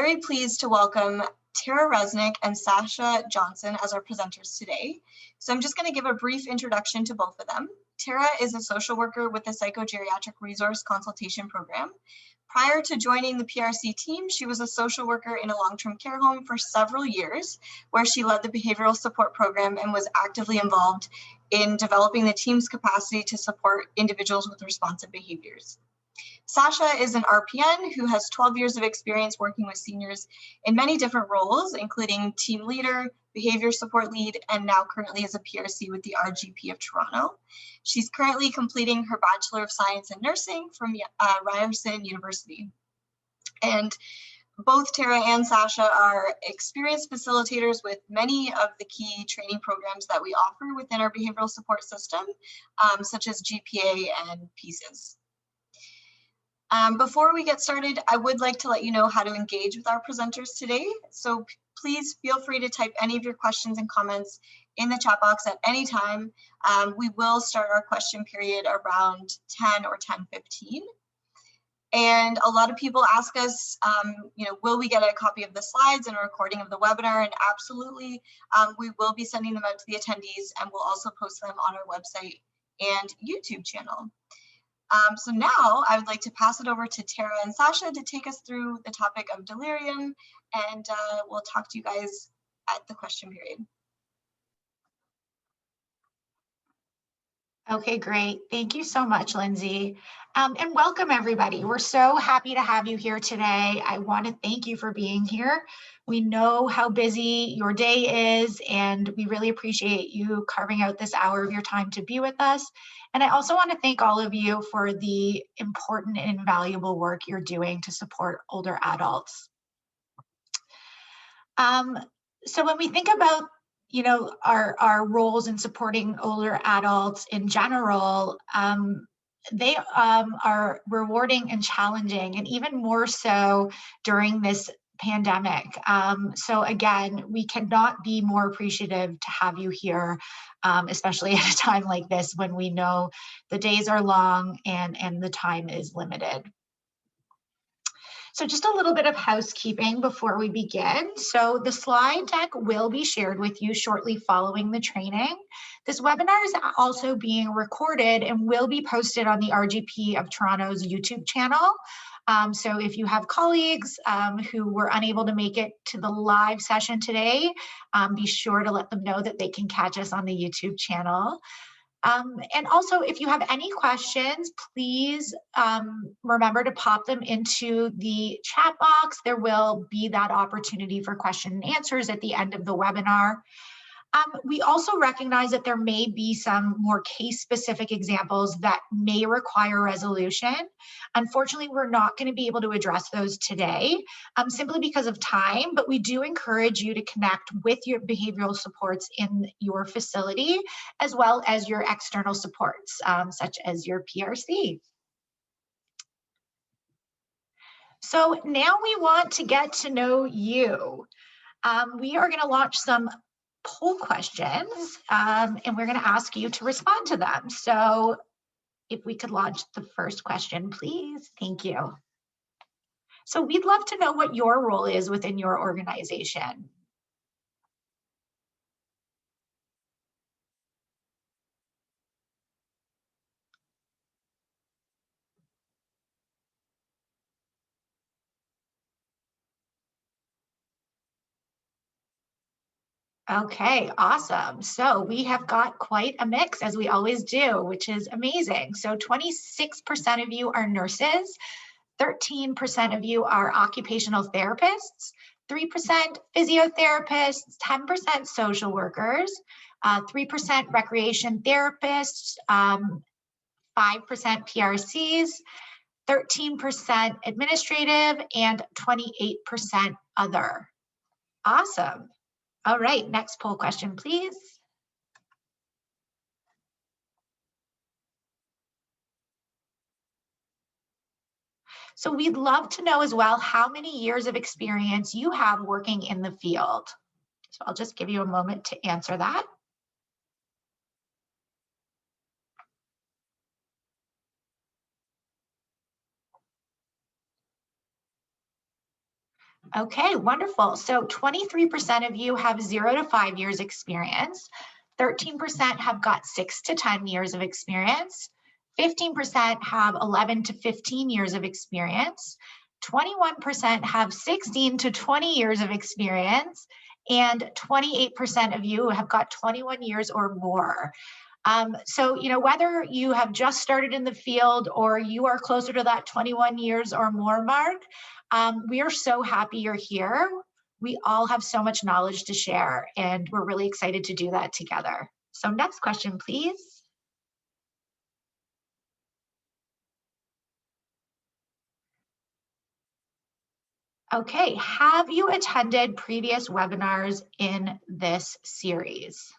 Very pleased to welcome Tara Resnick and Sasha Johnston as our presenters today. So I'm just going to give a brief introduction to both of them. Tara is a social worker with the Psychogeriatric Resource Consultation Program. Prior to joining the PRC team, she was a social worker in a long-term care home for several years, where she led the behavioral support program and was actively involved in developing the team's capacity to support individuals with responsive behaviors. Sasha is an RPN who has 12 years of experience working with seniors in many different roles, including team leader, behavior support lead, and now currently is a PRC with the RGP of Toronto. She's currently completing her Bachelor of Science in Nursing from Ryerson University. And both Tara and Sasha are experienced facilitators with many of the key training programs that we offer within our behavioral support system, such as GPA and PIECES. Before we get started, I would like to let you know how to engage with our presenters today. So please feel free to type any of your questions and comments in the chat box at any time. We will start our question period around 10 or 10:15. And a lot of people ask us, will we get a copy of the slides and a recording of the webinar? And absolutely, we will be sending them out to the attendees, and we'll also post them on our website and YouTube channel. So now I would like to pass it over to Tara and Sasha to take us through the topic of delirium, and we'll talk to you guys at the question period. Okay, great. Thank you so much, Lindsay. And welcome, everybody. We're so happy to have you here today. I want to thank you for being here. We know how busy your day is, and we really appreciate you carving out this hour of your time to be with us. And I also want to thank all of you for the important and invaluable work you're doing to support older adults. So when we think about our roles in supporting older adults in general, they are rewarding and challenging, and even more so during this pandemic. So again, we cannot be more appreciative to have you here, especially at a time like this when we know the days are long and the time is limited. So just a little bit of housekeeping before we begin. So the slide deck will be shared with you shortly following the training. This webinar is also being recorded and will be posted on the RGP of Toronto's YouTube channel. So if you have colleagues who were unable to make it to the live session today, be sure to let them know that they can catch us on the YouTube channel. And also, if you have any questions, please remember to pop them into the chat box. There will be that opportunity for question and answers at the end of the webinar. We also recognize that there may be some more case-specific examples that may require resolution. Unfortunately, we're not going to be able to address those today simply because of time, but we do encourage you to connect with your behavioral supports in your facility, as well as your external supports, such as your PRC. So now we want to get to know you. We are going to launch some poll questions, and we're going to ask you to respond to them. So if we could launch the first question, please. Thank you. So we'd love to know what your role is within your organization. Okay, awesome. So we have got quite a mix, as we always do, which is amazing. So 26% of you are nurses, 13% of you are occupational therapists, 3% physiotherapists, 10% social workers, 3% recreation therapists, 5% PRCs, 13% administrative, and 28% other. Awesome. All right, next poll question, please. So we'd love to know as well how many years of experience you have working in the field. So I'll just give you a moment to answer that. Okay, wonderful. So 23% of you have 0 to 5 years experience. 13% have got 6 to 10 years of experience. 15% have 11 to 15 years of experience. 21% have 16 to 20 years of experience. And 28% of you have got 21 years or more. So, whether you have just started in the field or you are closer to that 21 years or more mark, we are so happy you're here. We all have so much knowledge to share, and we're really excited to do that together. So next question, please. Okay, have you attended previous webinars in this series?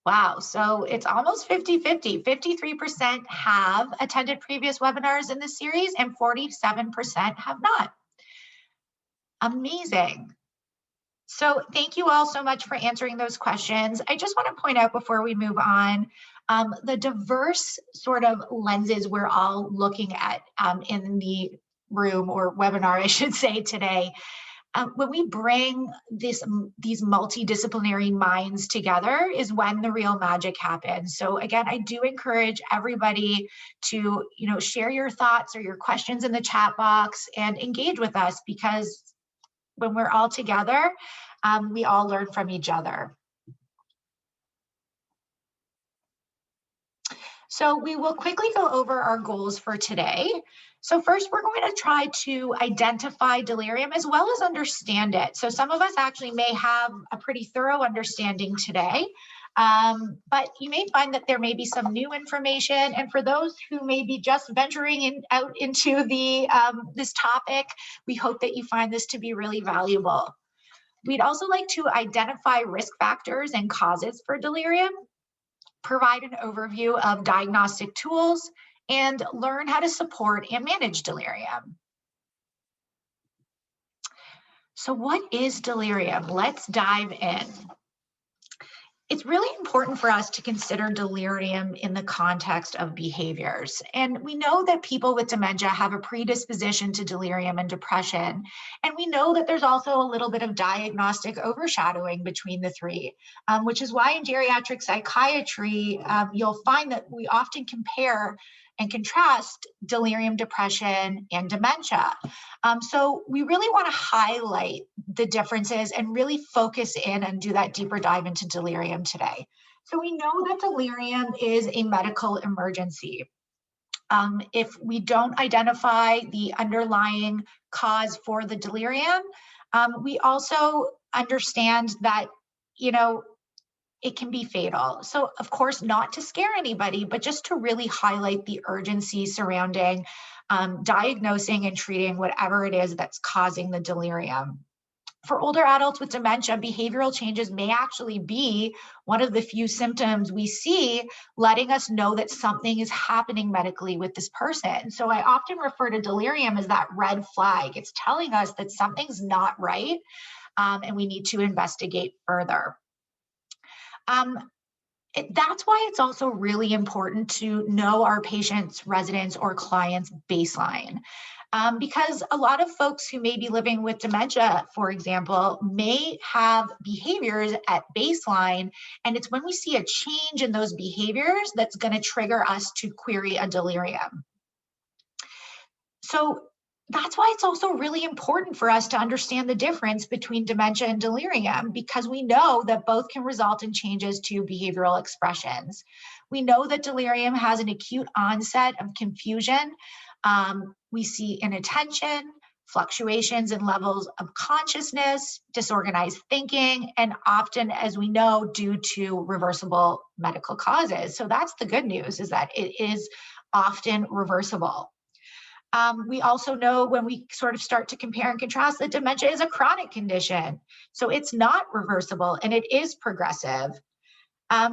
Wow, so it's almost 50-50. 53% have attended previous webinars in this series and 47% have not. Amazing. So thank you all so much for answering those questions. I just want to point out before we move on, the diverse sort of lenses we're all looking at in the room or webinar, I should say, today. When we bring these multidisciplinary minds together is when the real magic happens. So again, I do encourage everybody to, share your thoughts or your questions in the chat box and engage with us, because when we're all together, we all learn from each other. So we will quickly go over our goals for today. So first, we're going to try to identify delirium as well as understand it. So some of us actually may have a pretty thorough understanding today, but you may find that there may be some new information. And for those who may be just venturing out into this topic, we hope that you find this to be really valuable. We'd also like to identify risk factors and causes for delirium, provide an overview of diagnostic tools, and learn how to support and manage delirium. So what is delirium? Let's dive in. It's really important for us to consider delirium in the context of behaviors. And we know that people with dementia have a predisposition to delirium and depression. And we know that there's also a little bit of diagnostic overshadowing between the three, which is why in geriatric psychiatry, you'll find that we often compare and contrast delirium, depression, and dementia. So we really want to highlight the differences and really focus in and do that deeper dive into delirium today. So we know that delirium is a medical emergency. If we don't identify the underlying cause for the delirium, we also understand that, it can be fatal. So of course, not to scare anybody, but just to really highlight the urgency surrounding diagnosing and treating whatever it is that's causing the delirium. For older adults with dementia, behavioral changes may actually be one of the few symptoms we see letting us know that something is happening medically with this person. So I often refer to delirium as that red flag. It's telling us that something's not right, and we need to investigate further. That's why it's also really important to know our patients, residents, or clients' baseline. Because a lot of folks who may be living with dementia, for example, may have behaviors at baseline, and it's when we see a change in those behaviors that's going to trigger us to query a delirium. So that's why it's also really important for us to understand the difference between dementia and delirium, because we know that both can result in changes to behavioral expressions. We know that delirium has an acute onset of confusion. We see inattention, fluctuations in levels of consciousness, disorganized thinking, and often, as we know, due to reversible medical causes. So that's the good news, is that it is often reversible. We also know when we sort of start to compare and contrast that dementia is a chronic condition. So it's not reversible and it is progressive.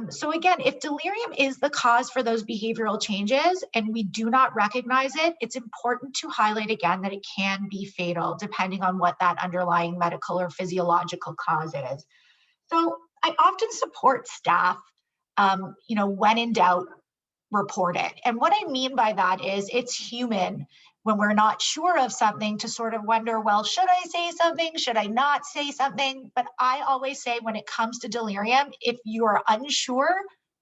So again, if delirium is the cause for those behavioral changes and we do not recognize it, it's important to highlight again that it can be fatal depending on what that underlying medical or physiological cause is. So I often support staff, when in doubt, report it. And what I mean by that is it's human when we're not sure of something to sort of wonder, well, should I say something? Should I not say something? But I always say when it comes to delirium, if you are unsure,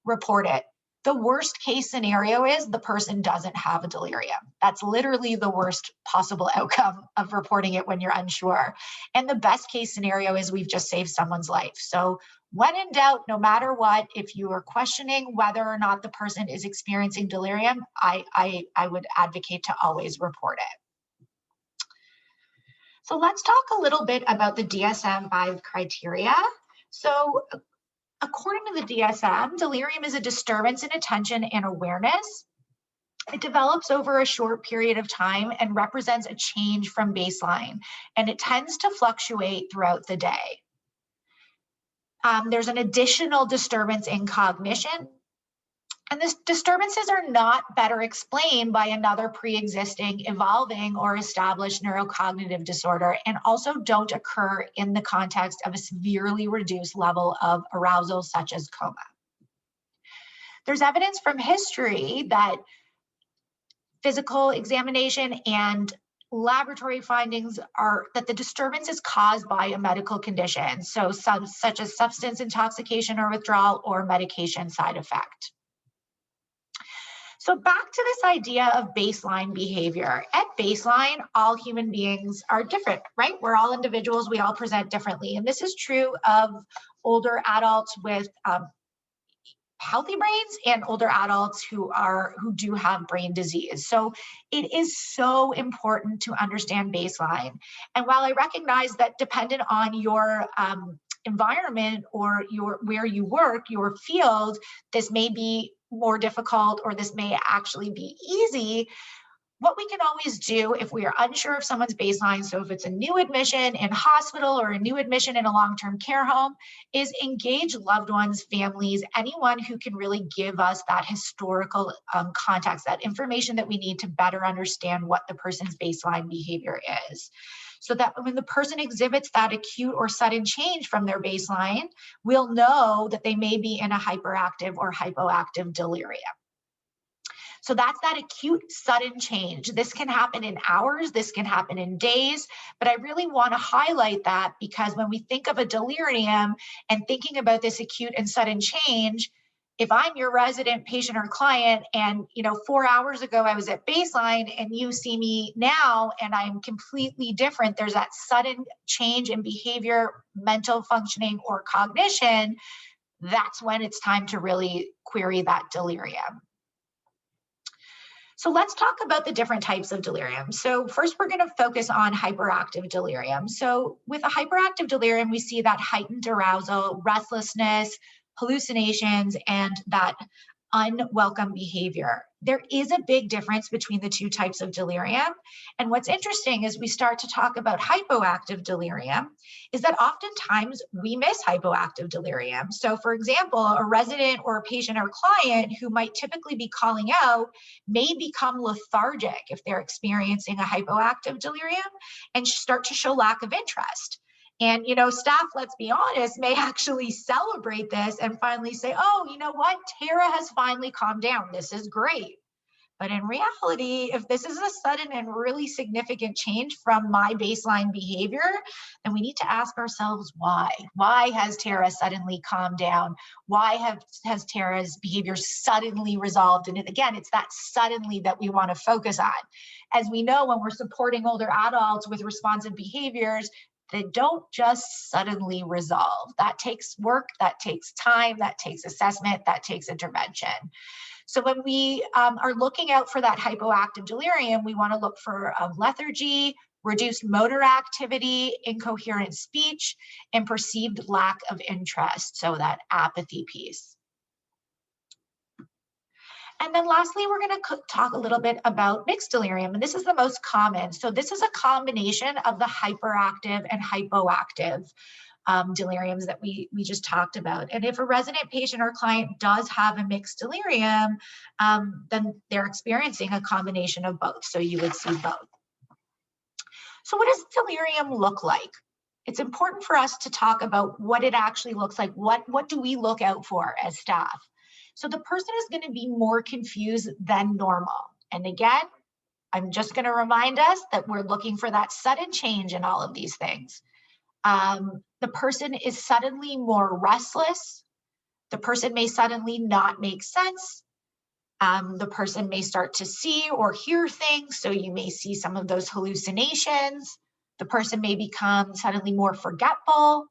report it. The worst case scenario is the person doesn't have a delirium. That's literally the worst possible outcome of reporting it when you're unsure. And the best case scenario is we've just saved someone's life. So when in doubt, no matter what, if you are questioning whether or not the person is experiencing delirium, I would advocate to always report it. So let's talk a little bit about the DSM5 criteria. So according to the DSM, delirium is a disturbance in attention and awareness. It develops over a short period of time and represents a change from baseline, and it tends to fluctuate throughout the day. There's an additional disturbance in cognition, and these disturbances are not better explained by another pre-existing, evolving, or established neurocognitive disorder, and also don't occur in the context of a severely reduced level of arousal, such as coma. There's evidence from history that physical examination and laboratory findings are that the disturbance is caused by a medical condition, such as substance intoxication or withdrawal or medication side effect. So back to this idea of baseline behavior. At baseline, all human beings are different, right? We're all individuals, we all present differently. And this is true of older adults with healthy brains and older adults who do have brain disease. So it is so important to understand baseline. And while I recognize that dependent on your environment or where you work, your field, this may be more difficult or this may actually be easy. What we can always do if we are unsure of someone's baseline, so if it's a new admission in hospital or a new admission in a long-term care home, is engage loved ones, families, anyone who can really give us that historical context, that information that we need to better understand what the person's baseline behavior is. So that when the person exhibits that acute or sudden change from their baseline, we'll know that they may be in a hyperactive or hypoactive delirium. So that's that acute sudden change. This can happen in hours, this can happen in days, but I really want to highlight that because when we think of a delirium and thinking about this acute and sudden change, if I'm your resident patient or client and 4 hours ago I was at baseline and you see me now and I'm completely different, there's that sudden change in behavior, mental functioning, or cognition, that's when it's time to really query that delirium. So let's talk about the different types of delirium. So first we're going to focus on hyperactive delirium. So with a hyperactive delirium, we see that heightened arousal, restlessness, hallucinations, and that unwelcome behavior. There is a big difference between the two types of delirium. And what's interesting is we start to talk about hypoactive delirium is that oftentimes we miss hypoactive delirium. So for example, a resident or a patient or client who might typically be calling out may become lethargic if they're experiencing a hypoactive delirium and start to show lack of interest. And, staff, let's be honest, may actually celebrate this and finally say, oh, you know what? Tara has finally calmed down. This is great. But in reality, if this is a sudden and really significant change from my baseline behavior, then we need to ask ourselves why. Why has Tara suddenly calmed down? Why has Tara's behavior suddenly resolved? And again, it's that suddenly that we want to focus on. As we know, when we're supporting older adults with responsive behaviors, they don't just suddenly resolve. That takes work, that takes time, that takes assessment, that takes intervention. So when we are looking out for that hypoactive delirium, we want to look for lethargy, reduced motor activity, incoherent speech, and perceived lack of interest, so that apathy piece. And then lastly, we're going to talk a little bit about mixed delirium, and this is the most common. So this is a combination of the hyperactive and hypoactive deliriums that we just talked about. And if a resident patient or client does have a mixed delirium, then they're experiencing a combination of both. So you would see both. So what does delirium look like? it's important for us to talk about what it actually looks like. What do we look out for as staff? So the person is going to be more confused than normal. And again, I'm just going to remind us that we're looking for that sudden change in all of these things. The person is suddenly more restless. The person may suddenly not make sense. The person may start to see or hear things, so you may see some of those hallucinations. The person may become suddenly more forgetful.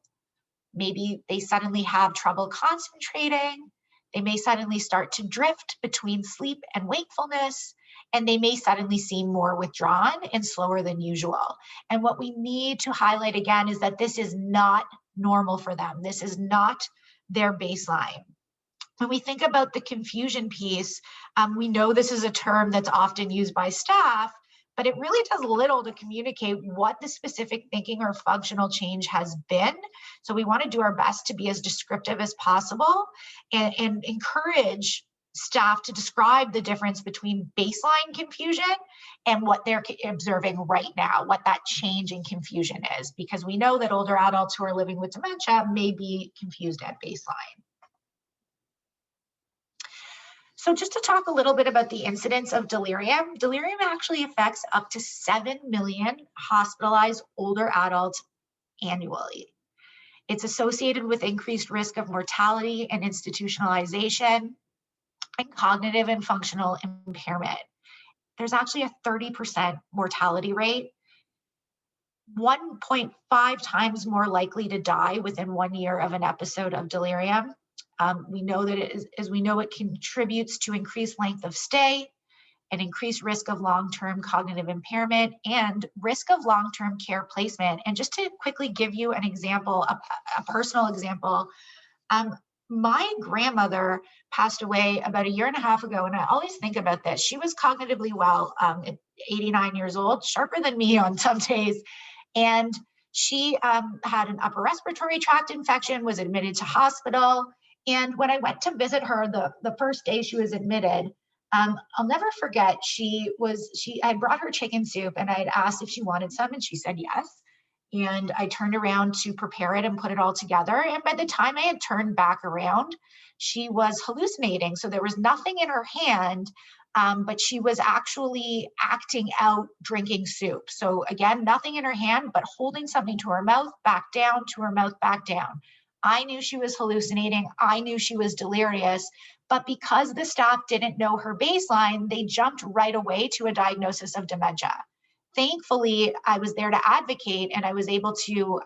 Maybe they suddenly have trouble concentrating. They may suddenly start to drift between sleep and wakefulness, and they may suddenly seem more withdrawn and slower than usual. And what we need to highlight again is that this is not normal for them. This is not their baseline. When we think about the confusion piece, we know this is a term that's often used by staff, but it really does little to communicate what the specific thinking or functional change has been. So we want to do our best to be as descriptive as possible and encourage staff to describe the difference between baseline confusion and what they're observing right now, what that change in confusion is, because we know that older adults who are living with dementia may be confused at baseline. So just to talk a little bit about the incidence of delirium, delirium actually affects up to 7 million hospitalized older adults annually. It's associated with increased risk of mortality and institutionalization and cognitive and functional impairment. There's actually a 30% mortality rate, 1.5 times more likely to die within 1 year of an episode of delirium. We know that it contributes to increased length of stay, an increased risk of long-term cognitive impairment, and risk of long-term care placement. And just to quickly give you an example, a personal example, my grandmother passed away about 1.5 years ago, and I always think about this. She was cognitively well, at 89 years old, sharper than me on some days, and she had an upper respiratory tract infection, was admitted to hospital. And when I went to visit her the first day she was admitted, I'll never forget, I brought her chicken soup and I had asked if she wanted some and she said yes. And I turned around to prepare it and put it all together. And by the time I had turned back around, she was hallucinating. So there was nothing in her hand, but she was actually acting out drinking soup. So again, nothing in her hand, but holding something to her mouth, back down, to her mouth, back down. I knew she was hallucinating. I knew she was delirious, but because the staff didn't know her baseline, they jumped right away to a diagnosis of dementia. Thankfully, I was there to advocate and I was able to,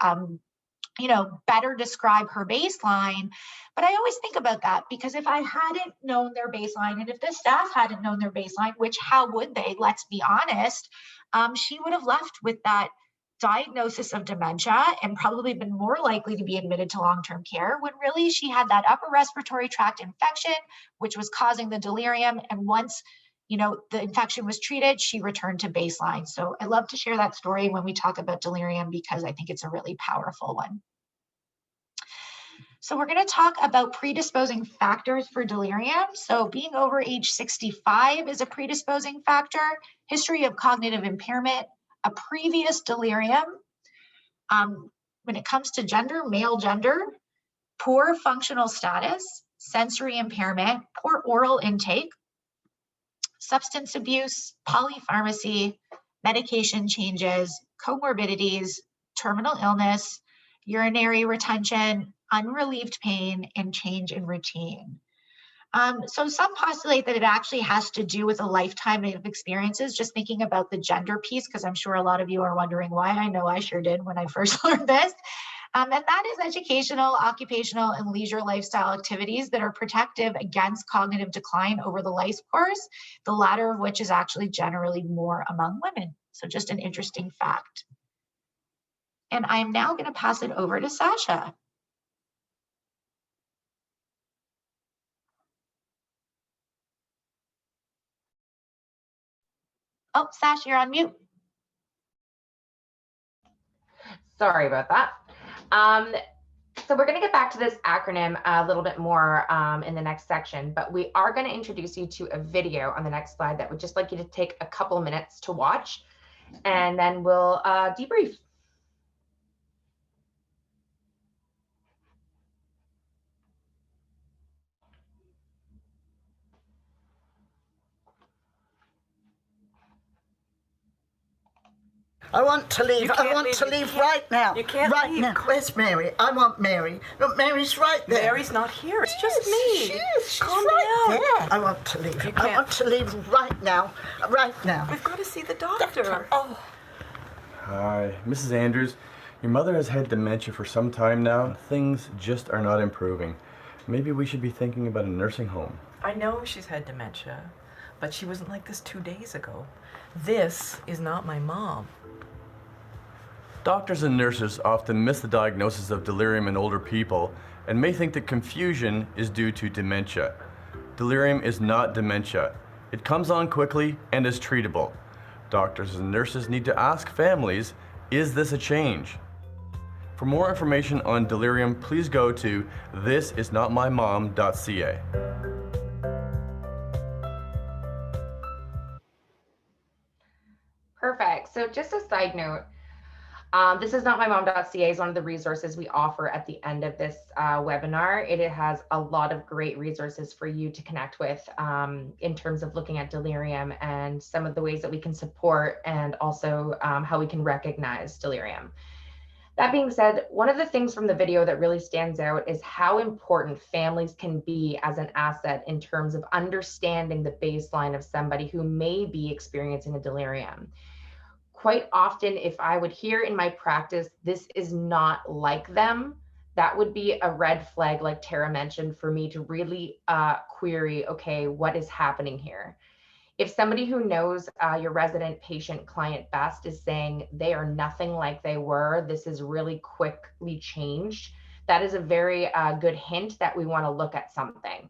better describe her baseline. But I always think about that because if I hadn't known their baseline and if the staff hadn't known their baseline, which how would they, let's be honest, she would have left with that diagnosis of dementia and probably been more likely to be admitted to long-term care when really she had that upper respiratory tract infection, which was causing the delirium. And once, the infection was treated, she returned to baseline. So I love to share that story when we talk about delirium because I think it's a really powerful one. So we're going to talk about predisposing factors for delirium. So being over age 65 is a predisposing factor, history of cognitive impairment, a previous delirium. When it comes to gender, male gender, poor functional status, sensory impairment, poor oral intake, substance abuse, polypharmacy, medication changes, comorbidities, terminal illness, urinary retention, unrelieved pain, and change in routine. So some postulate that it actually has to do with a lifetime of experiences, just thinking about the gender piece, because I'm sure a lot of you are wondering why. I know I sure did when I first learned this. And that is educational, occupational, and leisure lifestyle activities that are protective against cognitive decline over the life course, the latter of which is actually generally more among women. So just an interesting fact. And I'm now going to pass it over to Sasha. Oh, Sasha, you're on mute. Sorry about that. So we're going to get back to this acronym a little bit more in the next section, but we are going to introduce you to a video on the next slide that would just like you to take a couple minutes to watch, and then we'll debrief. I want to leave. I want to leave right now. You can't right leave. now. Where's Mary? I want Mary. Look, Mary's right there. Mary's not here. It's just me. She is. She's Calm right down. there. I want to leave. I want to leave right now. Right now. We've got to see the doctor. Oh. Hi, Mrs. Andrews. Your mother has had dementia for some time now. Things just are not improving. Maybe we should be thinking about a nursing home. I know she's had dementia, but she wasn't like this 2 days ago. This is not my mom. Doctors and nurses often miss the diagnosis of delirium in older people and may think that confusion is due to dementia. Delirium is not dementia. It comes on quickly and is treatable. Doctors and nurses need to ask families, is this a change? For more information on delirium, please go to thisisnotmymom.ca. Perfect. So just a side note, thisisnotmymom.ca is one of the resources we offer at the end of this webinar. It has a lot of great resources for you to connect with in terms of looking at delirium and some of the ways that we can support and also how we can recognize delirium. That being said, one of the things from the video that really stands out is how important families can be as an asset in terms of understanding the baseline of somebody who may be experiencing a delirium. Quite often, if I would hear in my practice, this is not like them, that would be a red flag, like Tara mentioned, for me to really query, okay, what is happening here? If somebody who knows your resident, patient, client best is saying they are nothing like they were, this is really quickly changed, that is a very good hint that we want to look at something.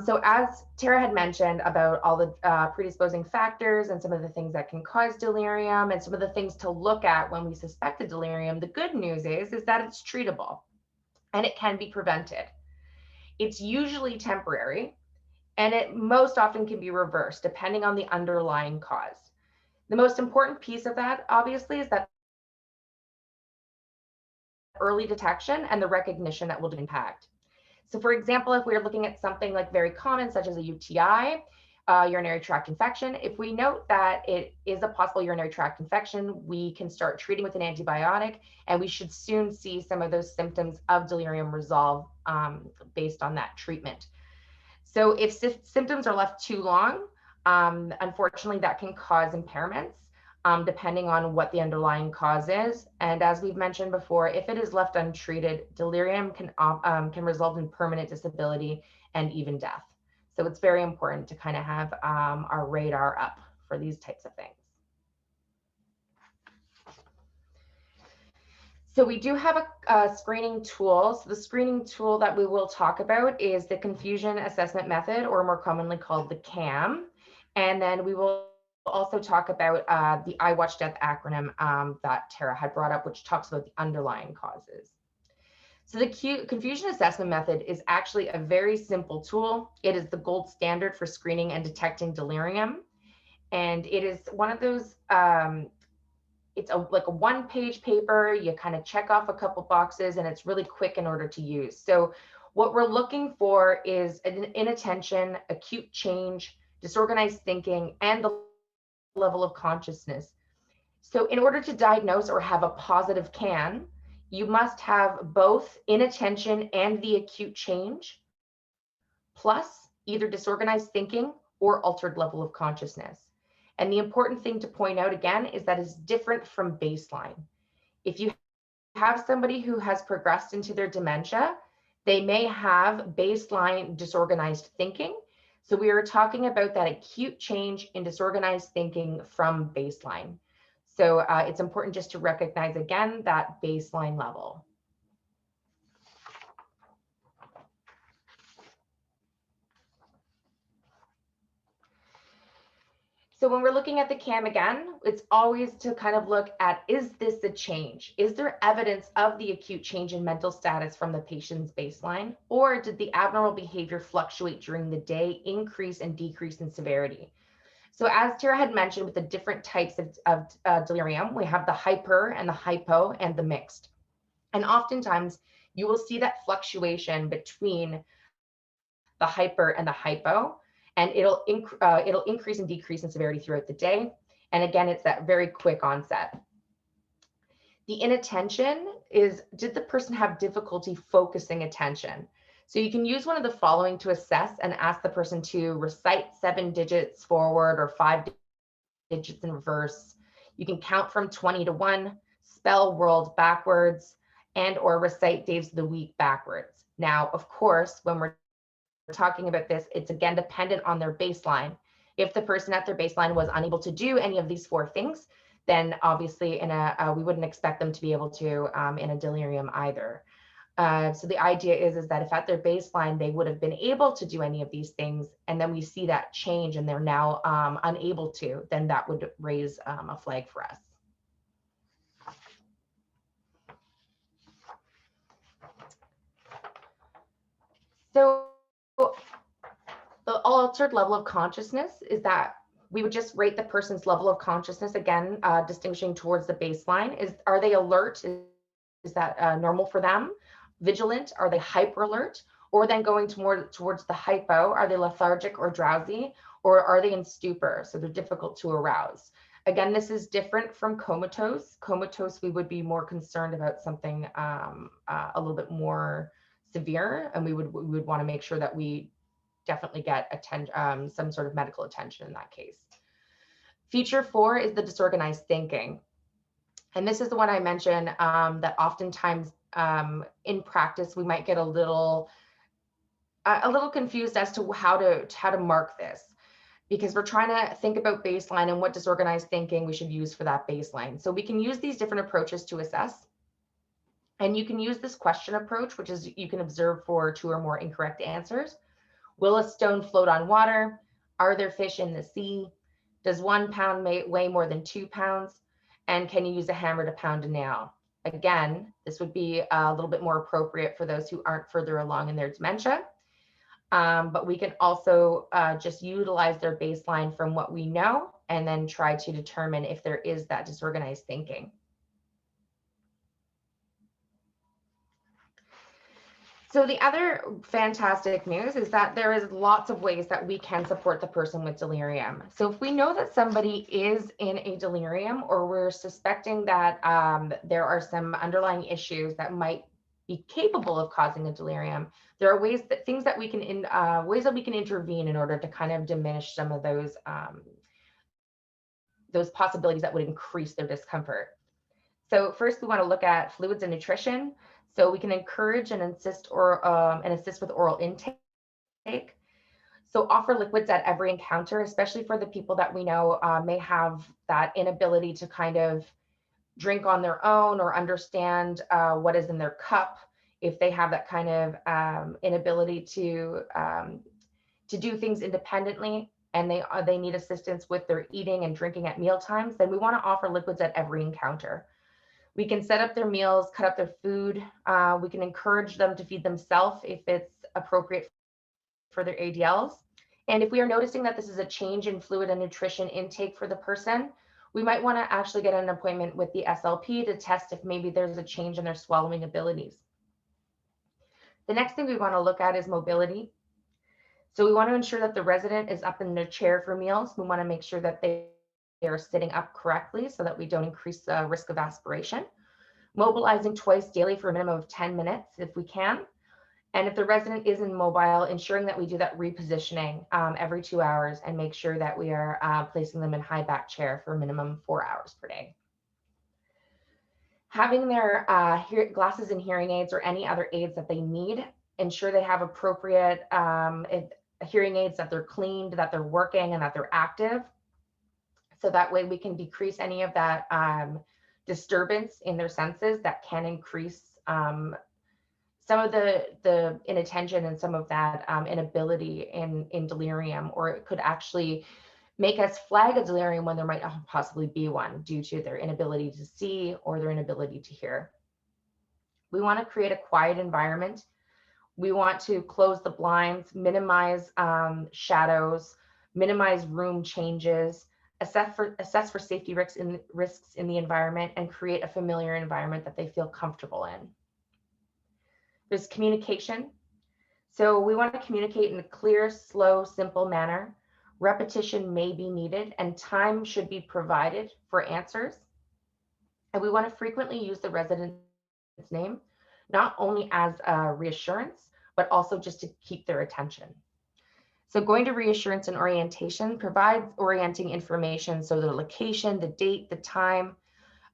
So as Tara had mentioned about all the predisposing factors and some of the things that can cause delirium and some of the things to look at when we suspect a delirium, the good news is that it's treatable and it can be prevented. It's usually temporary, and it most often can be reversed depending on the underlying cause. The most important piece of that, obviously, is that early detection and the recognition that will impact. So for example, if we're looking at something like very common, such as a UTI, urinary tract infection, if we note that it is a possible urinary tract infection, we can start treating with an antibiotic, and we should soon see some of those symptoms of delirium resolve based on that treatment. So if symptoms are left too long, unfortunately, that can cause impairments depending on what the underlying cause is. And as we've mentioned before, if it is left untreated, delirium can result in permanent disability and even death. So it's very important to kind of have our radar up for these types of things. So we do have a screening tool. So the screening tool that we will talk about is the Confusion Assessment Method, or more commonly called the CAM. And then we will also talk about the iWatch Death acronym that Tara had brought up, which talks about the underlying causes. So the Confusion Assessment Method is actually a very simple tool. It is the gold standard for screening and detecting delirium. And it is one of those, it's like a one-page paper. You kind of check off a couple boxes, and it's really quick in order to use. So what we're looking for is an inattention, acute change, disorganized thinking, and the level of consciousness. So in order to diagnose or have a positive CAN, you must have both inattention and the acute change, plus either disorganized thinking or altered level of consciousness. And the important thing to point out again is that it's different from baseline. If you have somebody who has progressed into their dementia, they may have baseline disorganized thinking. So we are talking about that acute change in disorganized thinking from baseline. So it's important just to recognize again that baseline level. So when we're looking at the CAM again, it's always to kind of look at, is this a change? Is there evidence of the acute change in mental status from the patient's baseline? Or did the abnormal behavior fluctuate during the day, increase and decrease in severity? So as Tara had mentioned, with the different types of delirium, we have the hyper and the hypo and the mixed. And oftentimes you will see that fluctuation between the hyper and the hypo, and it'll increase and decrease in severity throughout the day. And again, it's that very quick onset. The inattention is, did the person have difficulty focusing attention? So you can use one of the following to assess and ask the person to recite 7 digits forward or 5 digits in reverse. You can count from 20 to 1, spell world backwards, and or recite days of the week backwards. Now, of course, when we're talking about this, it's again dependent on their baseline. If the person at their baseline was unable to do any of these 4 things, then obviously we wouldn't expect them to be able to in a delirium either. So the idea is that if at their baseline they would have been able to do any of these things, and then we see that change and they're now unable to, then that would raise a flag for us. So the altered level of consciousness is that we would just rate the person's level of consciousness, again, distinguishing towards the baseline. Are they alert? Is that normal for them? Vigilant? Are they hyper alert? Or then going towards the hypo, are they lethargic or drowsy? Or are they in stupor? So they're difficult to arouse. Again, this is different from comatose. Comatose, we would be more concerned about something a little bit more severe, and we would want to make sure that we definitely get some sort of medical attention in that case. Feature 4 is the disorganized thinking. And this is the one I mentioned that oftentimes in practice, we might get a little confused as to how to mark this, because we're trying to think about baseline and what disorganized thinking we should use for that baseline. So we can use these different approaches to assess. And you can use this question approach, which is you can observe for 2 or more incorrect answers. Will a stone float on water? Are there fish in the sea? Does 1 pound weigh more than 2 pounds? And can you use a hammer to pound a nail? Again, this would be a little bit more appropriate for those who aren't further along in their dementia. But we can also just utilize their baseline from what we know and then try to determine if there is that disorganized thinking. So the other fantastic news is that there is lots of ways that we can support the person with delirium. So if we know that somebody is in a delirium, or we're suspecting that there are some underlying issues that might be capable of causing a delirium, there are ways that we can intervene in order to kind of diminish some of those possibilities that would increase their discomfort. So first, we want to look at fluids and nutrition. So we can encourage and assist with oral intake. So offer liquids at every encounter, especially for the people that we know may have that inability to kind of drink on their own or understand what is in their cup. If they have that kind of inability to do things independently, and they need assistance with their eating and drinking at meal times, then we want to offer liquids at every encounter. We can set up their meals, cut up their food. We can encourage them to feed themselves if it's appropriate for their ADLs. And if we are noticing that this is a change in fluid and nutrition intake for the person, we might want to actually get an appointment with the SLP to test if maybe there's a change in their swallowing abilities. The next thing we want to look at is mobility. So we want to ensure that the resident is up in their chair for meals. We want to make sure that they are sitting up correctly so that we don't increase the risk of aspiration. Mobilizing twice daily for a minimum of 10 minutes if we can. And if the resident is immobile, ensuring that we do that repositioning every 2 hours and make sure that we are placing them in high back chair for a minimum 4 hours per day. Having their glasses and hearing aids or any other aids that they need, ensure they have appropriate hearing aids, that they're cleaned, that they're working, and that they're active. So that way we can decrease any of that disturbance in their senses that can increase some of the inattention and some of that inability in delirium, or it could actually make us flag a delirium when there might not possibly be one due to their inability to see or their inability to hear. We want to create a quiet environment. We want to close the blinds, minimize shadows, minimize room changes, assess for safety risks in the environment, and create a familiar environment that they feel comfortable in. There's communication. So we want to communicate in a clear, slow, simple manner. Repetition may be needed and time should be provided for answers. And we want to frequently use the resident's name, not only as a reassurance, but also just to keep their attention. So going to reassurance and orientation provides orienting information. So the location, the date, the time,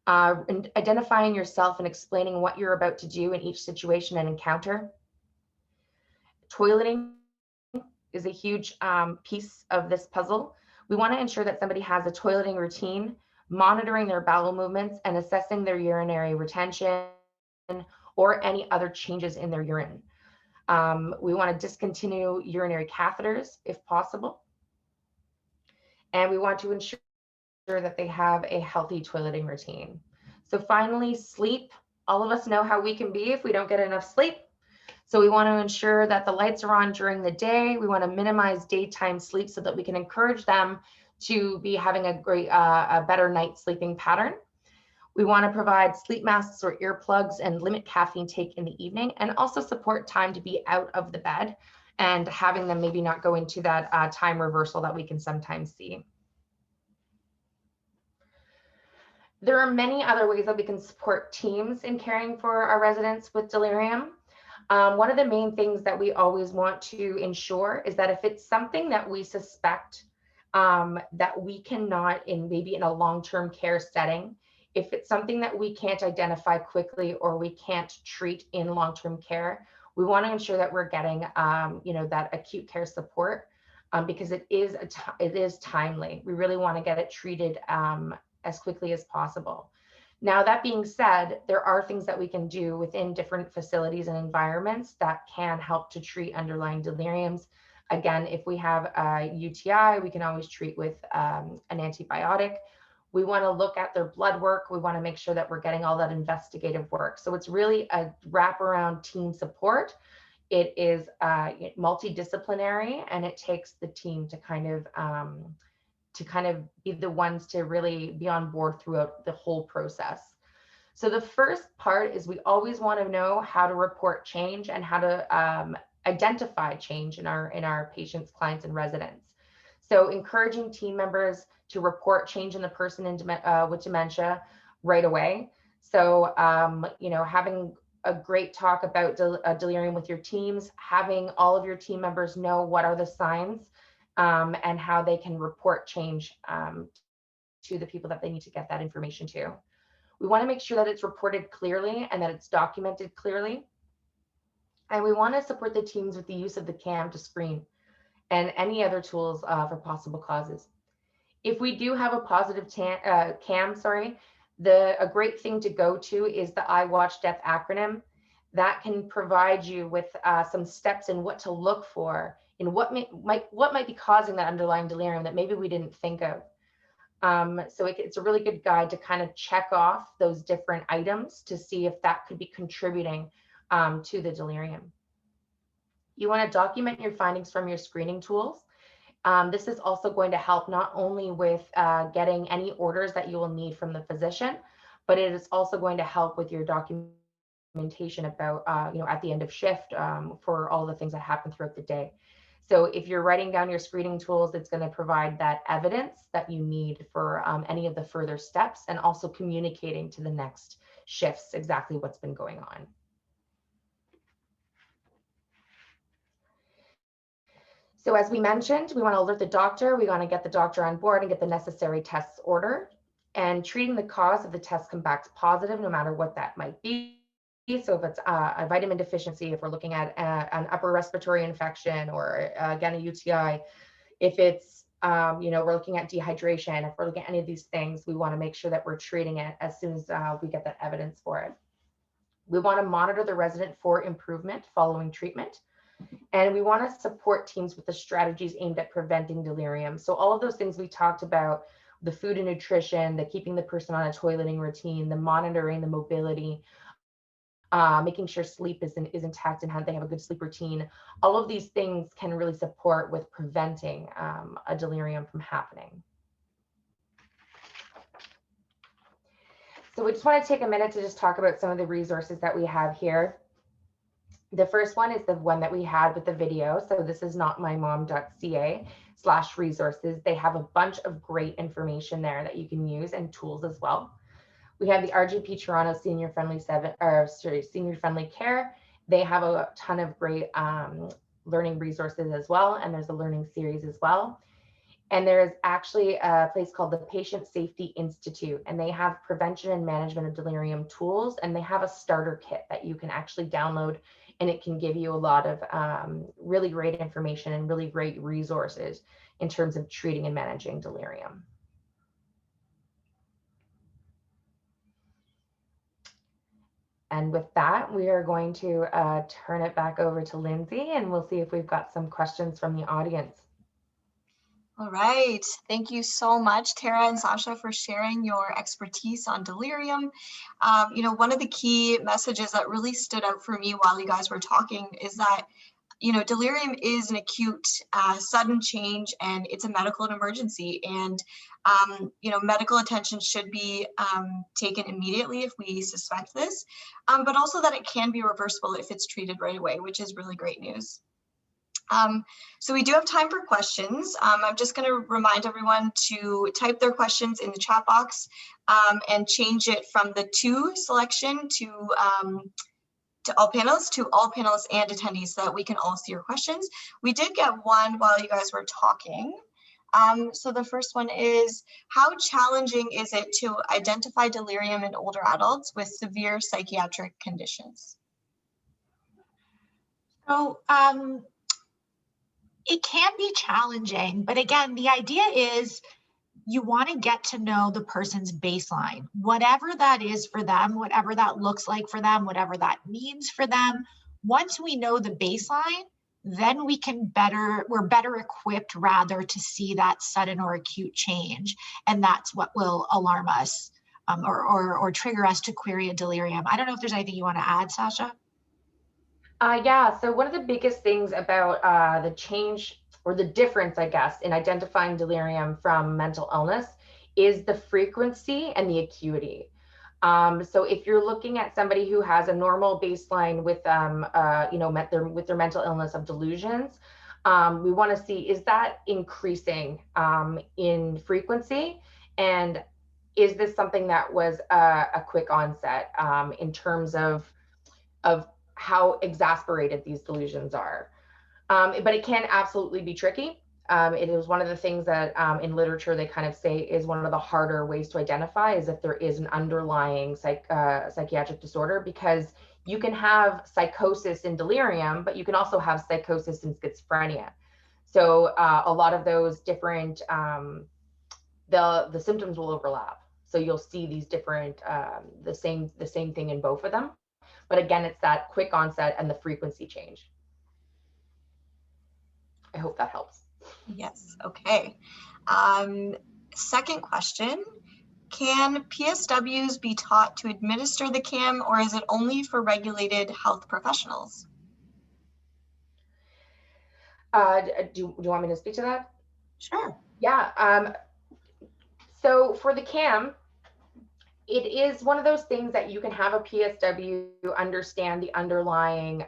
and identifying yourself and explaining what you're about to do in each situation and encounter. Toileting is a huge piece of this puzzle. We want to ensure that somebody has a toileting routine, monitoring their bowel movements and assessing their urinary retention or any other changes in their urine. We want to discontinue urinary catheters if possible. And we want to ensure that they have a healthy toileting routine. So finally, sleep. All of us know how we can be if we don't get enough sleep. So we want to ensure that the lights are on during the day. We want to minimize daytime sleep so that we can encourage them to be having a better night sleeping pattern. We want to provide sleep masks or earplugs and limit caffeine take in the evening, and also support time to be out of the bed and having them maybe not go into that time reversal that we can sometimes see. There are many other ways that we can support teams in caring for our residents with delirium. One of the main things that we always want to ensure is that if it's something that we suspect that we cannot, maybe in a long-term care setting, if it's something that we can't identify quickly or we can't treat in long-term care, we want to ensure that we're getting that acute care support because it is timely. We really want to get it treated as quickly as possible. Now, that being said, there are things that we can do within different facilities and environments that can help to treat underlying deliriums. Again, if we have a UTI, we can always treat with an antibiotic. We want to look at their blood work. We want to make sure that we're getting all that investigative work. So it's really a wraparound team support. It is multidisciplinary, and it takes the team to kind of be the ones to really be on board throughout the whole process. So the first part is we always want to know how to report change and how to identify change in our patients, clients, and residents. So encouraging team members to report change in the person with dementia right away. So, having a great talk about delirium with your teams, having all of your team members know what are the signs and how they can report change to the people that they need to get that information to. We want to make sure that it's reported clearly and that it's documented clearly. And we want to support the teams with the use of the CAM to screen and any other tools for possible causes. If we do have a positive CAM, a great thing to go to is the iWatchDeath acronym. That can provide you with some steps in what to look for and what might be causing that underlying delirium that maybe we didn't think of. So it's a really good guide to kind of check off those different items to see if that could be contributing to the delirium. You want to document your findings from your screening tools. This is also going to help not only with getting any orders that you will need from the physician, but it is also going to help with your documentation about, at the end of shift for all the things that happen throughout the day. So if you're writing down your screening tools, it's going to provide that evidence that you need for any of the further steps, and also communicating to the next shifts exactly what's been going on. So as we mentioned, we want to alert the doctor. We want to get the doctor on board and get the necessary tests ordered. And treating the cause of the test comes back positive, no matter what that might be. So if it's a vitamin deficiency, if we're looking at an upper respiratory infection, or again, a UTI, if it's, we're looking at dehydration, if we're looking at any of these things, we want to make sure that we're treating it as soon as we get that evidence for it. We want to monitor the resident for improvement following treatment. And we want to support teams with the strategies aimed at preventing delirium. So all of those things we talked about, the food and nutrition, the keeping the person on a toileting routine, the monitoring, the mobility, making sure sleep is intact and how they have a good sleep routine. All of these things can really support with preventing a delirium from happening. So we just want to take a minute to just talk about some of the resources that we have here. The first one is the one that we had with the video. So this is notmymom.ca/resources. They have a bunch of great information there that you can use and tools as well. We have the RGP Toronto Senior Friendly Care. They have a ton of great learning resources as well. And there's a learning series as well. And there's actually a place called the Patient Safety Institute, and they have prevention and management of delirium tools. And they have a starter kit that you can actually download, and it can give you a lot of really great information and really great resources in terms of treating and managing delirium. And with that, we are going to turn it back over to Lindsay, and we'll see if we've got some questions from the audience. All right. Thank you so much, Tara and Sasha, for sharing your expertise on delirium. You know, one of the key messages that really stood out for me while you guys were talking is that, you know, delirium is an acute, sudden change, and it's a medical emergency. And, you know, medical attention should be taken immediately if we suspect this, but also that it can be reversible if it's treated right away, which is really great news. So we do have time for questions. I'm just going to remind everyone to type their questions in the chat box and change it from the to selection to all panelists and attendees so that we can all see your questions. We did get one while you guys were talking. So the first one is, how challenging is it to identify delirium in older adults with severe psychiatric conditions? So, it can be challenging, but again, the idea is you want to get to know the person's baseline, whatever that is for them, whatever that looks like for them, whatever that means for them. Once we know the baseline, then we're better equipped rather to see that sudden or acute change. And that's what will alarm us or trigger us to query a delirium. I don't know if there's anything you want to add, Sasha? Yeah, so one of the biggest things about the change or the difference, I guess, in identifying delirium from mental illness is the frequency and the acuity. So if you're looking at somebody who has a normal baseline with, you know, with their mental illness of delusions, we want to see, is that increasing in frequency? And is this something that was a quick onset in terms of how exasperated these delusions are? But it can absolutely be tricky. It is one of the things that in literature they kind of say is one of the harder ways to identify is if there is an underlying psychiatric disorder, because you can have psychosis in delirium, but you can also have psychosis in schizophrenia. So a lot of those different, the symptoms will overlap. So you'll see these different, the same thing in both of them. But again, it's that quick onset and the frequency change. I hope that helps. Yes, okay. Second question, can PSWs be taught to administer the CAM, or is it only for regulated health professionals? Do you want me to speak to that? Sure. Yeah. So for the CAM, it is one of those things that you can have a PSW understand the underlying,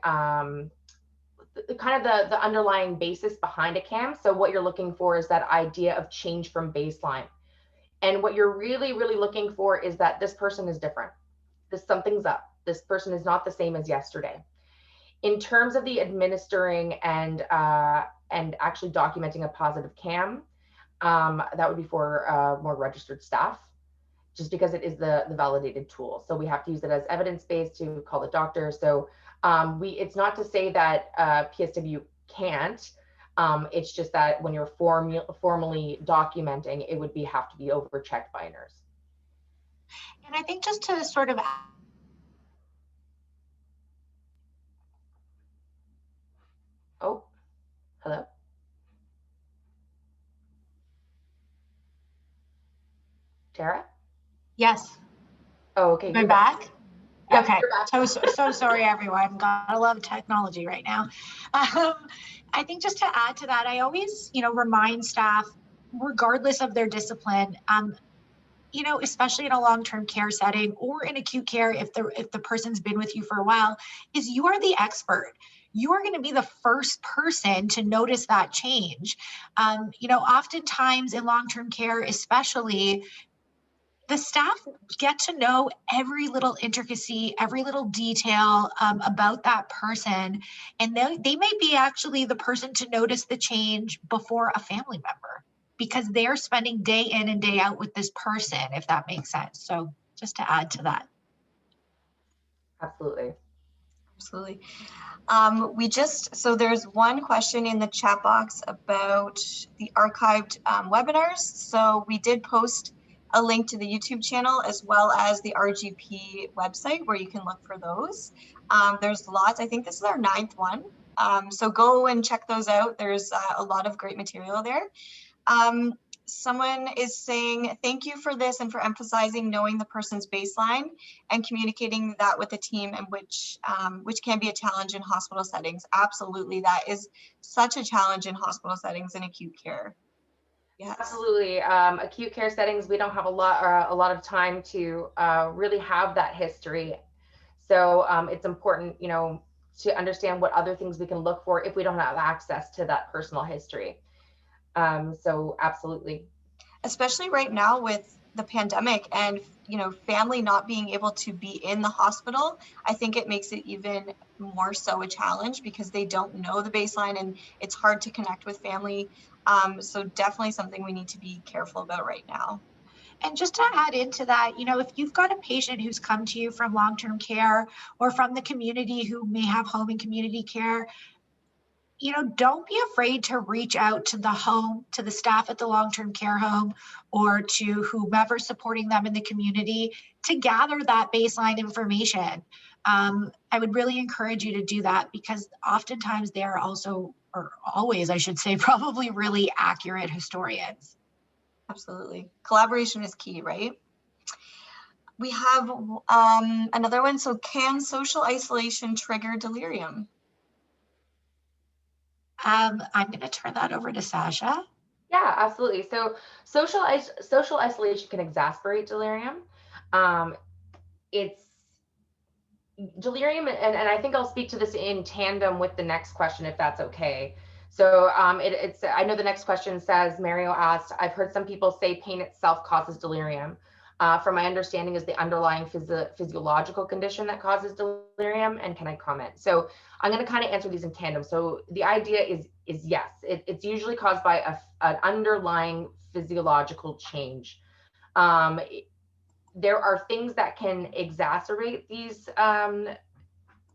the underlying basis behind a CAM. So what you're looking for is that idea of change from baseline. And what you're really, really looking for is that this person is different. Something's up. This person is not the same as yesterday. In terms of the administering and actually documenting a positive CAM, that would be for more registered staff, just because it is the validated tool. So we have to use it as evidence-based to call the doctor. So it's not to say that PSW can't, it's just that when you're formally documenting, it would have to be over-checked by a nurse. And I think just to sort of Oh, hello? Tara? Yes. Oh, okay. Am I back? Yep, Okay. you're back. So sorry, everyone. Gotta love technology right now. I think just to add to that, I always, remind staff, regardless of their discipline, you know, especially in a long-term care setting or in acute care, if the person's been with you for a while, is you are the expert. You are going to be the first person to notice that change. You know, oftentimes in long-term care, especially, the staff get to know every little intricacy, every little detail about that person. And they may be actually the person to notice the change before a family member, because they're spending day in and day out with this person, if that makes sense. So just to add to that. Absolutely. Absolutely. So there's one question in the chat box about the archived webinars. So we did post a link to the YouTube channel as well as the RGP website where you can look for those. There's lots. I think this is our 9th one. So go and check those out. There's a lot of great material there. Someone is saying, thank you for this and for emphasizing knowing the person's baseline and communicating that with the team, and which can be a challenge in hospital settings. Absolutely, that is such a challenge in hospital settings in acute care. Yes. Absolutely. Acute care settings, we don't have a lot of time to really have that history. So it's important, you know, to understand what other things we can look for if we don't have access to that personal history. So absolutely. Especially right now with the pandemic and, you know, family not being able to be in the hospital, I think it makes it even more so a challenge because they don't know the baseline and it's hard to connect with family. So definitely something we need to be careful about right now. And just to add into that, you know, if you've got a patient who's come to you from long-term care or from the community who may have home and community care, you know, don't be afraid to reach out to the home, to the staff at the long-term care home, or to whomever supporting them in the community to gather that baseline information. I would really encourage you to do that because oftentimes they're also, or always, I should say, probably really accurate historians. Absolutely. Collaboration is key, right? We have another one. So can social isolation trigger delirium? I'm going to turn that over to Sasha. Yeah, absolutely. So social isolation can exacerbate delirium. It's delirium, and I think I'll speak to this in tandem with the next question, if that's okay. So I know the next question says, Mario asked, I've heard some people say pain itself causes delirium. From my understanding is the underlying physiological condition that causes delirium, and can I comment? So I'm going to kind of answer these in tandem. So the idea is yes, it's usually caused by an underlying physiological change. There are things that can exacerbate these, the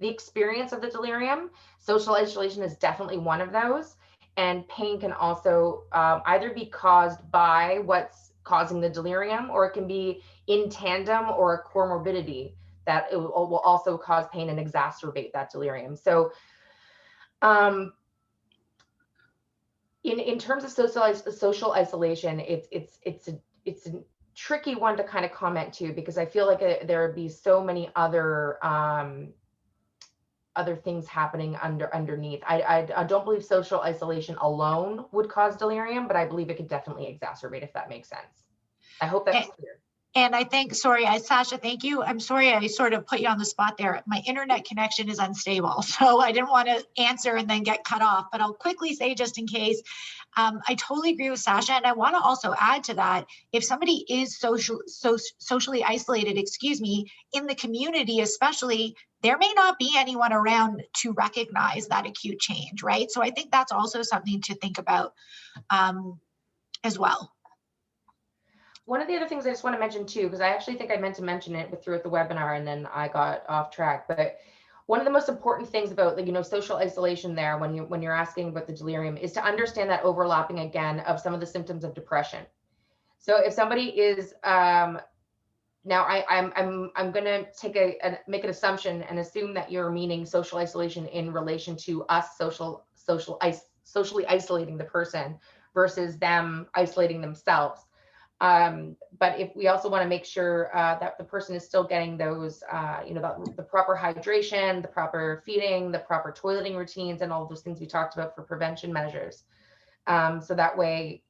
experience of the delirium. Social isolation is definitely one of those. And pain can also either be caused by what's causing the delirium, or it can be in tandem or a comorbidity that it will also cause pain and exacerbate that delirium. So in terms of social isolation, it's a tricky one to kind of comment to, because I feel like there would be so many other things happening underneath. I don't believe social isolation alone would cause delirium, but I believe it could definitely exacerbate, if that makes sense. I hope that's clear. And I think, sorry, Sasha, thank you. I'm sorry I sort of put you on the spot there. My internet connection is unstable, so I didn't want to answer and then get cut off, but I'll quickly say just in case, I totally agree with Sasha. And I want to also add to that, if somebody is socially isolated, in the community especially, there may not be anyone around to recognize that acute change, right? So I think that's also something to think about as well. One of the other things I just want to mention too, because I actually think I meant to mention it throughout the webinar and then I got off track, but one of the most important things about, you know, social isolation there when you're asking about the delirium is to understand that overlapping again of some of the symptoms of depression. So if somebody is now I'm going to make an assumption and assume that you're meaning social isolation in relation to us socially isolating the person versus them isolating themselves. But if we also want to make sure that the person is still getting those, you know, the proper hydration, the proper feeding, the proper toileting routines, and all of those things we talked about for prevention measures. So that way,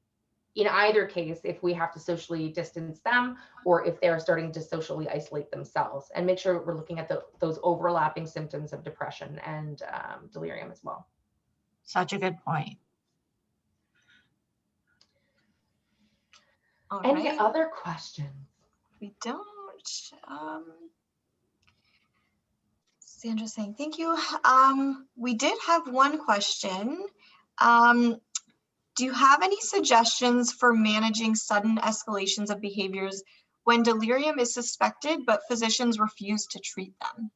in either case, if we have to socially distance them or if they're starting to socially isolate themselves, and make sure we're looking at those overlapping symptoms of depression and delirium as well. Such a good point. All Any right. other questions? We don't. Sandra's saying thank you. We did have one question. Do you have any suggestions for managing sudden escalations of behaviors when delirium is suspected, but physicians refuse to treat them?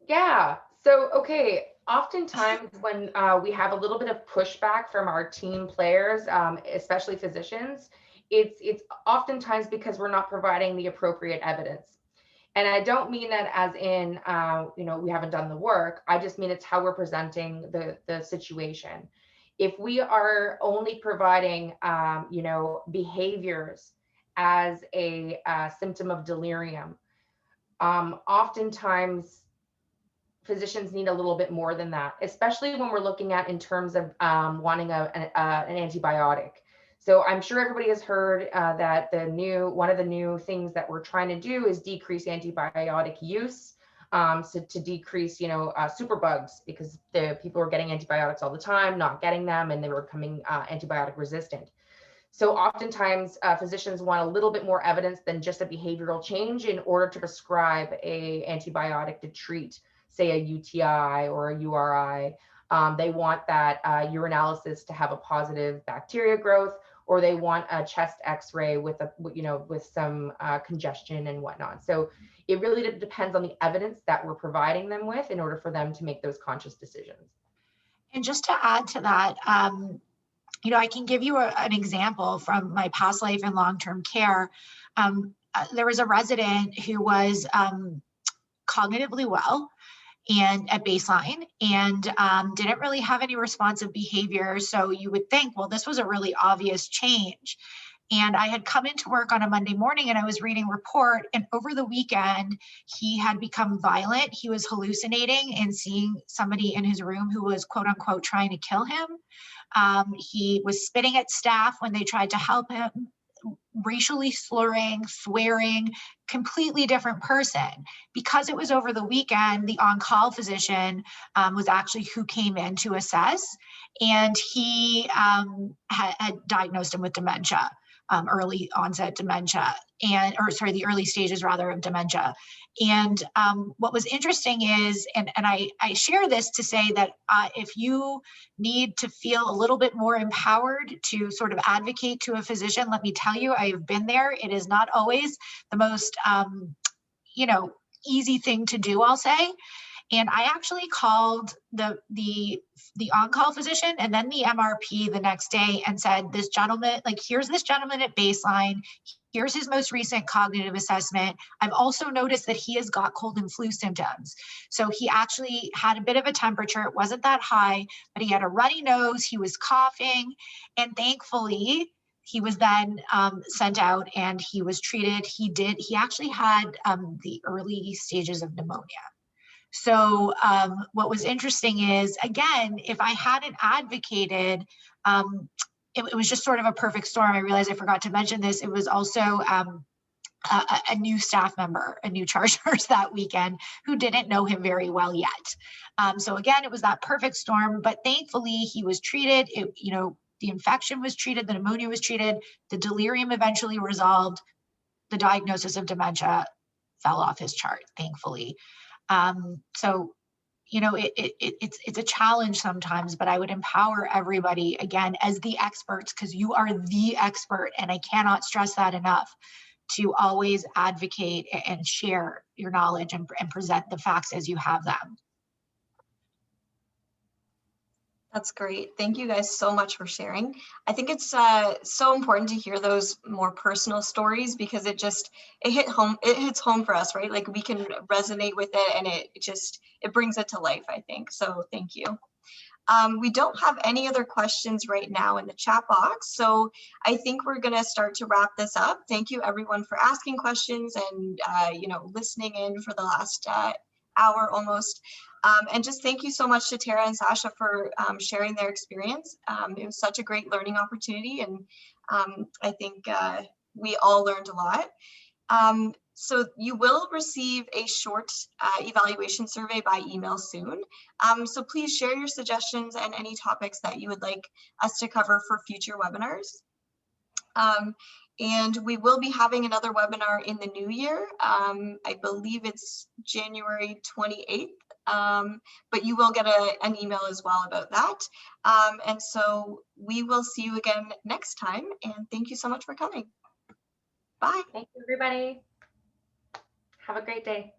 Yeah, so, okay, oftentimes when we have a little bit of pushback from our team players, especially physicians, it's oftentimes because we're not providing the appropriate evidence. And I don't mean that as in, we haven't done the work. I just mean it's how we're presenting the situation. If we are only providing, behaviors as a symptom of delirium, oftentimes physicians need a little bit more than that, especially when we're looking at in terms of wanting an antibiotic. So I'm sure everybody has heard that one of the new things that we're trying to do is decrease antibiotic use, so to decrease, superbugs, because the people are getting antibiotics all the time, not getting them, and they were becoming antibiotic resistant. So oftentimes physicians want a little bit more evidence than just a behavioral change in order to prescribe a antibiotic to treat, say, a UTI or a URI. They want that urinalysis to have a positive bacteria growth, or they want a chest X-ray with some congestion and whatnot. So it really depends on the evidence that we're providing them with in order for them to make those conscious decisions. And just to add to that, I can give you an example from my past life in long-term care. There was a resident who was cognitively well and at baseline and didn't really have any responsive behavior. So you would think, well, this was a really obvious change. And I had come into work on a Monday morning and I was reading a report, and over the weekend, he had become violent. He was hallucinating and seeing somebody in his room who was quote unquote trying to kill him. He was spitting at staff when they tried to help him, racially slurring, swearing, completely different person. Because it was over the weekend, the on-call physician was actually who came in to assess, and he had diagnosed him with dementia, early onset dementia, the early stages rather of dementia. And what was interesting is, and I share this to say that if you need to feel a little bit more empowered to sort of advocate to a physician, let me tell you, I've been there. It is not always the most, easy thing to do, I'll say. And I actually called the on-call physician and then the MRP the next day and said, this gentleman, here's this gentleman at baseline. Here's his most recent cognitive assessment. I've also noticed that he has got cold and flu symptoms. So he actually had a bit of a temperature. It wasn't that high, but he had a runny nose. He was coughing. And thankfully, he was then sent out and he was treated. He actually had the early stages of pneumonia. So what was interesting is, again, if I hadn't advocated, it was just sort of a perfect storm. I realized I forgot to mention this. It was also a new staff member, a new charge nurse that weekend who didn't know him very well yet. So again, it was that perfect storm, but thankfully he was treated. The infection was treated, the pneumonia was treated, the delirium eventually resolved, the diagnosis of dementia fell off his chart, thankfully. So, it's a challenge sometimes, but I would empower everybody, again, as the experts, because you are the expert, and I cannot stress that enough, to always advocate and share your knowledge and present the facts as you have them. That's great. Thank you guys so much for sharing. I think it's so important to hear those more personal stories, because it hits home for us, right? Like we can resonate with it, and it brings it to life, I think. So thank you. We don't have any other questions right now in the chat box. So I think we're gonna start to wrap this up. Thank you everyone for asking questions and listening in for the last hour almost. And just thank you so much to Tara and Sasha for sharing their experience. It was such a great learning opportunity, and I think we all learned a lot. So you will receive a short evaluation survey by email soon. So please share your suggestions and any topics that you would like us to cover for future webinars. And we will be having another webinar in the new year. I believe it's January 28th, but you will get an email as well about that. And so we will see you again next time. And thank you so much for coming. Bye. Thank you, everybody. Have a great day.